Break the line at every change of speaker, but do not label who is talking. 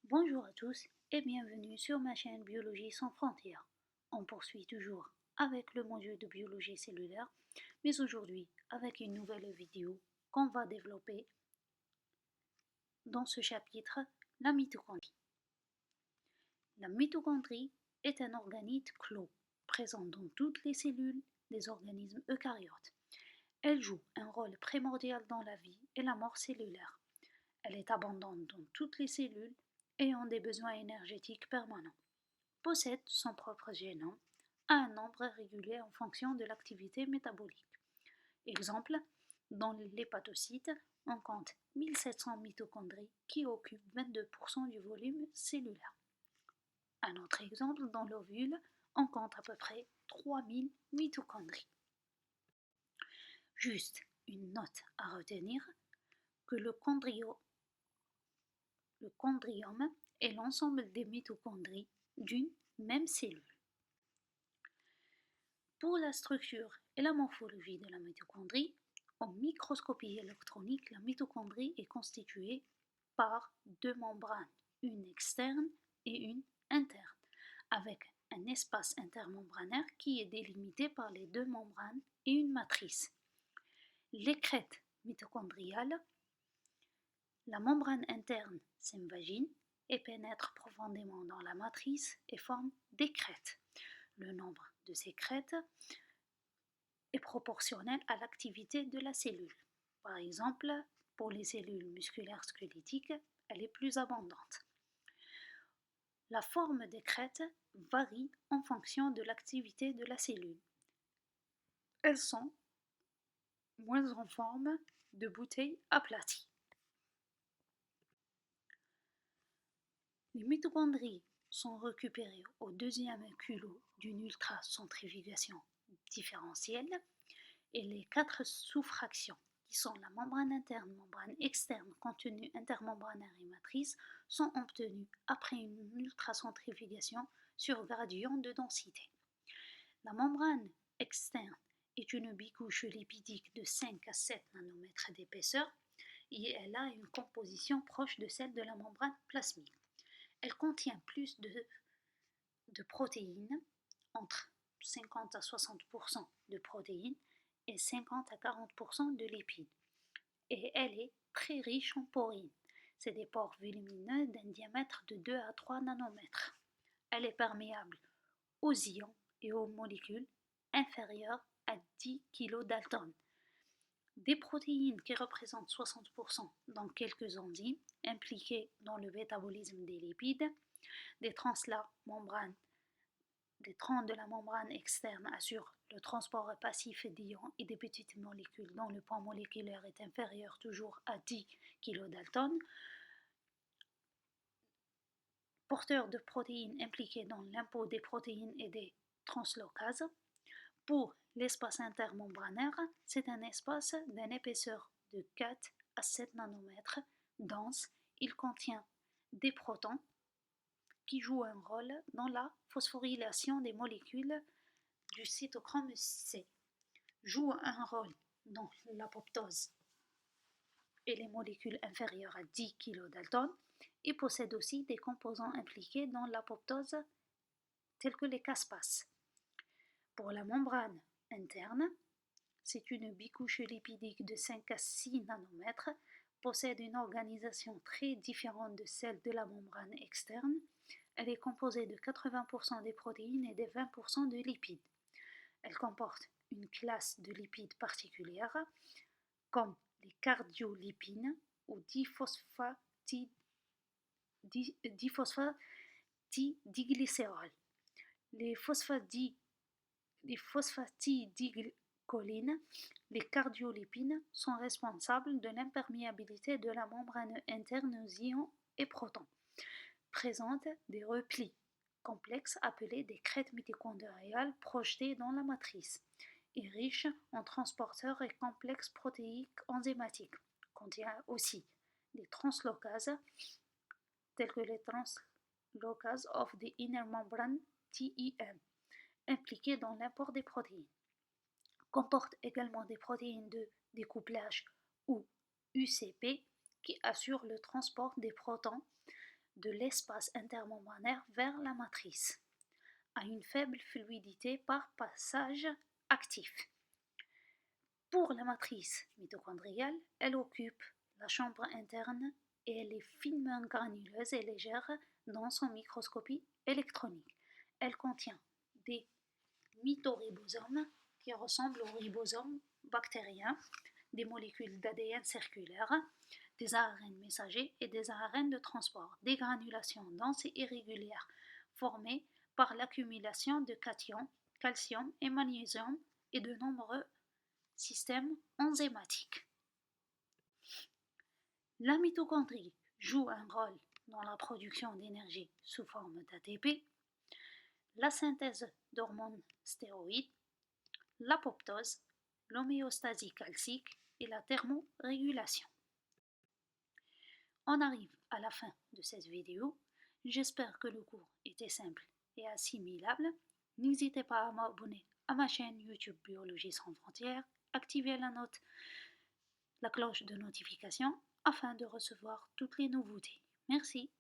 Bonjour à tous et bienvenue sur ma chaîne Biologie sans frontières. On poursuit toujours avec le module de biologie cellulaire, mais aujourd'hui avec une nouvelle vidéo qu'on va développer dans ce chapitre, la mitochondrie. La mitochondrie est un organite clos présent dans toutes les cellules des organismes eucaryotes. Elle joue un rôle primordial dans la vie et la mort cellulaire. Elle est abondante dans toutes les cellules ayant des besoins énergétiques permanents. Possède son propre génome à un nombre régulier en fonction de l'activité métabolique. Exemple, dans l'hépatocyte, on compte 1700 mitochondries qui occupent 22% du volume cellulaire. Un autre exemple, dans l'ovule, on compte à peu près 3000 mitochondries. Juste une note à retenir que le chondriome est l'ensemble des mitochondries d'une même cellule. Pour la structure et la morphologie de la mitochondrie, en microscopie électronique, la mitochondrie est constituée par deux membranes, une externe et une interne, avec un espace intermembranaire qui est délimité par les deux membranes et une matrice. Les crêtes mitochondriales, la membrane interne s'invagine et pénètre profondément dans la matrice et forme des crêtes. Le nombre de ces crêtes est proportionnel à l'activité de la cellule. Par exemple, pour les cellules musculaires squelettiques, elle est plus abondante. La forme des crêtes varie en fonction de l'activité de la cellule. Elles sont moins en forme de bouteille aplatie. Les mitochondries sont récupérées au deuxième culot d'une ultracentrifugation différentielle et les quatre sous-fractions, qui sont la membrane interne, membrane externe, contenu intermembranaire et matrice, sont obtenues après une ultracentrifugation sur gradient de densité. La membrane externe est une bicouche lipidique de 5 à 7 nanomètres d'épaisseur et elle a une composition proche de celle de la membrane plasmique. Elle contient plus de protéines, entre 50 à 60% de protéines et 50 à 40% de lipides. Et elle est très riche en porines. C'est des pores volumineux d'un diamètre de 2 à 3 nanomètres. Elle est perméable aux ions et aux molécules inférieures à 10 kDa. Des protéines qui représentent 60% dans quelques enzymes impliquées dans le métabolisme des lipides, des troncs de la membrane externe assurent le transport passif d'ions et des petites molécules dont le poids moléculaire est inférieur toujours à 10 kDa. Porteurs de protéines impliquées dans l'impôt des protéines et des translocases. Pour l'espace intermembranaire, c'est un espace d'une épaisseur de 4 à 7 nanomètres, dense. Il contient des protons qui jouent un rôle dans la phosphorylation des molécules du cytochrome C, jouent un rôle dans l'apoptose et les molécules inférieures à 10 kDa et possèdent aussi des composants impliqués dans l'apoptose tels que les caspases. Pour la membrane interne, c'est une bicouche lipidique de 5 à 6 nanomètres, possède une organisation très différente de celle de la membrane externe. Elle est composée de 80% des protéines et de 20% de lipides. Elle comporte une classe de lipides particulière, comme les cardiolipines ou diphosphatidylglycérol. Les phosphatidylcholine, les cardiolipines, sont responsables de l'imperméabilité de la membrane interne aux ions et protons. Présentent des replis complexes appelés des crêtes mitochondriales projetées dans la matrice et riches en transporteurs et complexes protéiques enzymatiques. Contient aussi des translocases telles que les translocase of the inner membrane TIM, impliquées dans l'import des protéines. Comporte également des protéines de découplage ou UCP qui assurent le transport des protons de l'espace intermembranaire vers la matrice, à une faible fluidité par passage actif. Pour la matrice mitochondriale, elle occupe la chambre interne et elle est finement granuleuse et légère dans son microscopie électronique. Elle contient des mitoribosomes qui ressemblent aux ribosomes bactériens, des molécules d'ADN circulaires, des ARN messagers et des ARN de transport, des granulations denses et irrégulières formées par l'accumulation de cations, calcium et magnésium et de nombreux systèmes enzymatiques. La mitochondrie joue un rôle dans la production d'énergie sous forme d'ATP, la synthèse d'hormones stéroïdes, l'apoptose, l'homéostasie calcique et la thermorégulation. On arrive à la fin de cette vidéo. J'espère que le cours était simple et assimilable. N'hésitez pas à m'abonner à ma chaîne YouTube Biologie sans frontières, activez la cloche de notification afin de recevoir toutes les nouveautés. Merci.